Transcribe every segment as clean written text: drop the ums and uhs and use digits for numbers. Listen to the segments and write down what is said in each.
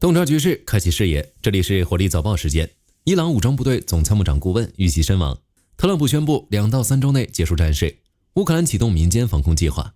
洞察局势，开启视野。这里是火力早报时间。伊朗武装部队总参谋长顾问遇袭身亡。特朗普宣布2到3周内结束战事。乌克兰启动民间防空计划。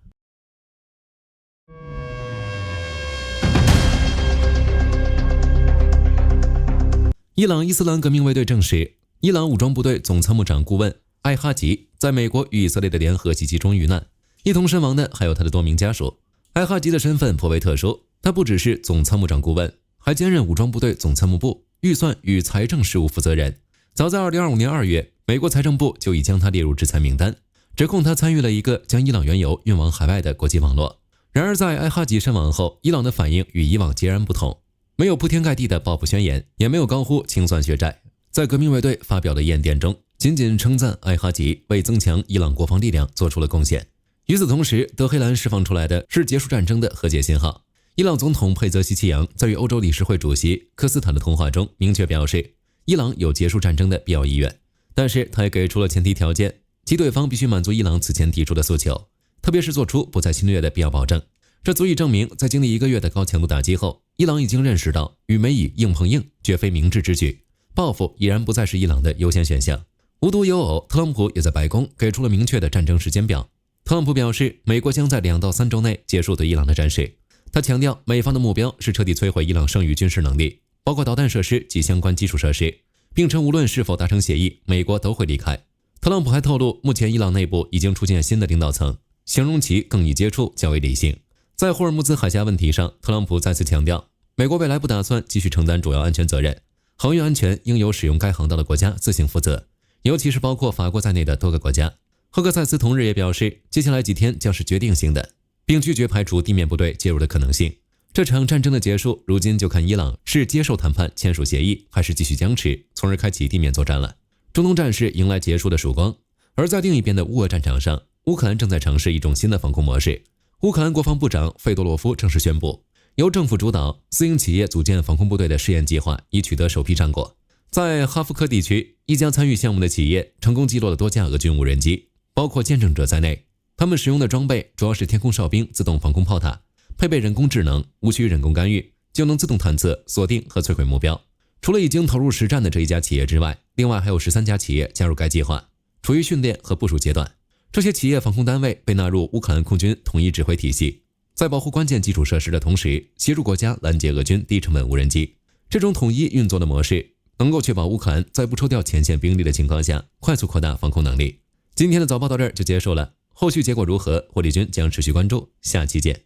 伊朗伊斯兰革命卫队证实，伊朗武装部队总参谋长顾问艾哈吉在美国与以色列的联合袭击中遇难，一同身亡的还有他的多名家属。艾哈吉的身份颇为特殊，他不只是总参谋长顾问，还兼任武装部队总参谋部预算与财政事务负责人。早在2025年2月，美国财政部就已将他列入制裁名单，指控他参与了一个将伊朗原油运往海外的国际网络。然而在艾哈吉身亡后，伊朗的反应与以往截然不同，没有铺天盖地的报复宣言，也没有高呼清算血债。在革命卫队发表的唁电中，仅仅称赞艾哈吉为增强伊朗国防力量做出了贡献。与此同时，德黑兰释放出来的是结束战争的和解信号。伊朗总统佩泽希奇扬在与欧洲理事会主席科斯塔的通话中明确表示，伊朗有结束战争的必要意愿，但是他也给出了前提条件，即对方必须满足伊朗此前提出的诉求，特别是做出不再侵略的必要保证。这足以证明，在经历1个月的高强度打击后，伊朗已经认识到与美以硬碰硬绝非明智之举，报复已然不再是伊朗的优先选项。无独有偶，特朗普也在白宫给出了明确的战争时间表。特朗普表示，美国将在2到3周内结束对伊朗的战事。他强调，美方的目标是彻底摧毁伊朗剩余军事能力，包括导弹设施及相关基础设施，并称无论是否达成协议，美国都会离开。特朗普还透露，目前伊朗内部已经出现新的领导层，形容其更易接触，较为理性。在霍尔木兹海峡问题上，特朗普再次强调，美国未来不打算继续承担主要安全责任，航运安全应由使用该航道的国家自行负责，尤其是包括法国在内的多个国家。赫克塞斯同日也表示，接下来几天将是决定性的，并拒绝排除地面部队介入的可能性。这场战争的结束，如今就看伊朗是接受谈判签署协议，还是继续僵持，从而开启地面作战了。中东战事迎来结束的曙光。而在另一边的乌俄战场上，乌克兰正在尝试一种新的防空模式。乌克兰国防部长费多洛夫正式宣布，由政府主导、私营企业组建防空部队的试验计划已取得首批战果。在哈夫科地区，一家参与项目的企业成功击落了多架俄军无人机，包括见证者在内。他们使用的装备主要是天空哨兵自动防空炮塔，配备人工智能，无需人工干预，就能自动探测、锁定和摧毁目标。除了已经投入实战的这一家企业之外，另外还有13家企业加入该计划，处于训练和部署阶段。这些企业防空单位被纳入乌克兰空军统一指挥体系，在保护关键基础设施的同时，协助国家拦截俄军低成本无人机。这种统一运作的模式能够确保乌克兰在不抽调前线兵力的情况下，快速扩大防空能力。今天的早报到这儿就结束了，后续结果如何，火力军将持续关注，下期见。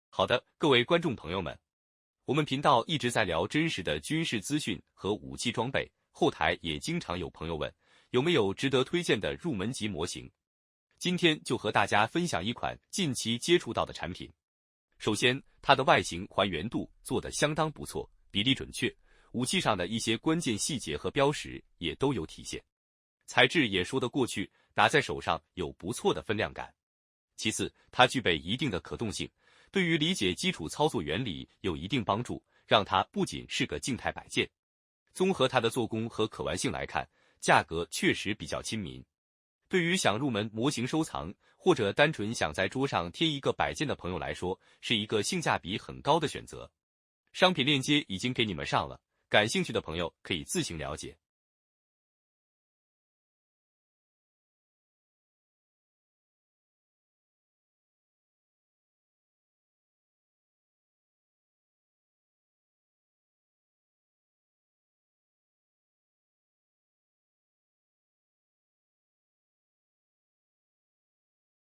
好的，各位观众朋友们，我们频道一直在聊真实的军事资讯和武器装备，后台也经常有朋友问，有没有值得推荐的入门级模型？今天就和大家分享一款近期接触到的产品。首先，它的外形还原度做得相当不错，比例准确，武器上的一些关键细节和标识也都有体现，材质也说得过去，拿在手上有不错的分量感。其次，它具备一定的可动性，对于理解基础操作原理有一定帮助，让它不仅是个静态摆件。综合它的做工和可玩性来看，价格确实比较亲民。对于想入门模型收藏，或者单纯想在桌上贴一个摆件的朋友来说，是一个性价比很高的选择。商品链接已经给你们上了，感兴趣的朋友可以自行了解。